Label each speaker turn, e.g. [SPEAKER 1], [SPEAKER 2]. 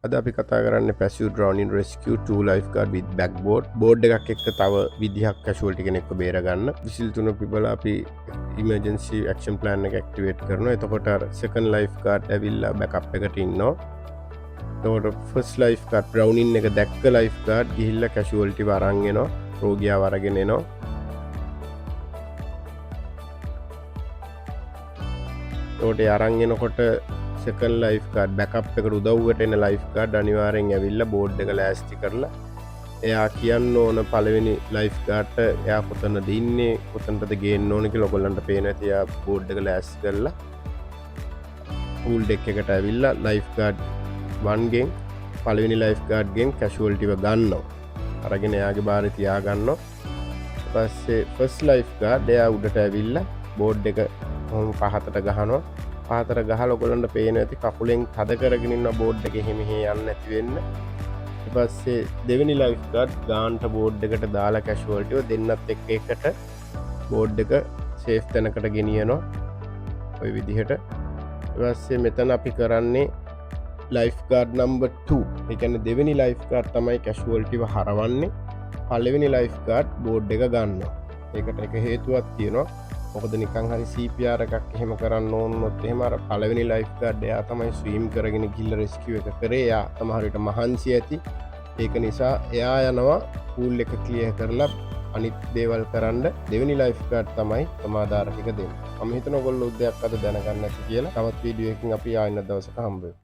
[SPEAKER 1] අද අපි කතා කරන්න passive ඩ්‍රෝනින් rescue 2 ලයිෆ්ගාඩ් with backboard board එකක් එක්ක තව විදිහක් කැෂුවල්ටි කෙනෙක්ව බේරගන්න විසිල් 3 පිබලා අපි ඉමර්ජන්සි ඇක්ෂන් ප්ලෑන් එක ඇක්ටිවේට් කරනවා. එතකොට අර සෙකන්ඩ් ලයිෆ්ගාඩ් ඇවිල්ලා බෑකප් එකට ඉන්නවා. එතකොට ෆස්ට් ලයිෆ්ගාඩ් බ්‍රවුනින් එක දැක්ක ලයිෆ්ගාඩ් ගිහිල්ලා කැෂුවල්ටි අරන් එනවා. රෝගියාව අරගෙන එනවා. එතකොට අරන් එනකොට සෙකන්ඩ් ලයිෆ්ගාඩ් බෑකප් එකට උදව්වට එන ලයිෆ්ගාඩ් අනිවාර්යෙන් ඇවිල්ලා බෝඩ් එක ලෑස්ති කරලා එයා කියන්න ඕන පළවෙනි ලයිෆ්ගාඩ්ට එයා කොතනද ඉන්නේ කොතනටද ගේන්න ඕන කියලා ඔයගොල්ලන්ට පේන ඇති. එයා බෝඩ් එක ලෑස්ති කරලා පූල් ඩෙක් එකට ඇවිල්ලා ලයිෆ්ගාඩ් 1 ගෙන් පළවෙනි ලයිෆ්ගාඩ් ගෙන් කැෂුවල්ටිව ගන්නවා. අරගෙන එයාගේ බාරේ තියා ගන්නවා. ඊට පස්සේ ෆස්ට් ලයිෆ්ගාඩ් එයා උඩට ඇවිල්ලා බෝඩ් එක පහතට ගහනවා. පාතර ගහල ඔගොලන්ට පේන ඇති කකුලෙන් තද කරගෙන ඉන්න බෝඩ් එක එහෙම යන්න නැති වෙන්න. ඊට පස්සේ දෙවෙනි ලයිෆ්ගාඩ් ගාන්ට බෝඩ් එකට දාලා කැෂුවල්ටිව දෙන්නත් එක්ක එකට බෝඩ් එක සේෆ් තැනකට ගෙනියනවා. ඔය විදිහට. ඊට පස්සේ මෙතන අපි කරන්නේ ලයිෆ්ගාඩ් නම්බර් 2. ඒ කියන්නේ දෙවෙනි ලයිෆ්ගාඩ් තමයි කැෂුවල්ටිව හරවන්නේ. පළවෙනි ලයිෆ්ගාඩ් බෝඩ් එක ගන්නවා. ඒකට එක හේතුවක් තියෙනවා. මොකද නිකන් හරි CPR එකක් එහෙම කරන්න ඕනොත් එහෙම අර පළවෙනි ලයිෆ්ගාඩ් එයා තමයි ස්වීම් කරගෙන ගිහිල්ලා රෙස්කියු එක කරේ. එයා සමහර විට මහන්සි ඇති. ඒක නිසා එයා යනවා පූල් එක ක්ලියර් කරලා අනිත් දේවල් කරන්න. දෙවෙනි ලයිෆ්ගාඩ් තමයි සමාදාර ටික දෙන්නේ. මම හිතන ඔයගොල්ලෝ දෙයක් අද දැනගන්න ඇති කියලා. තවත් වීඩියෝ එකකින් අපි ආයෙත් දවසක හම්බ වෙමු.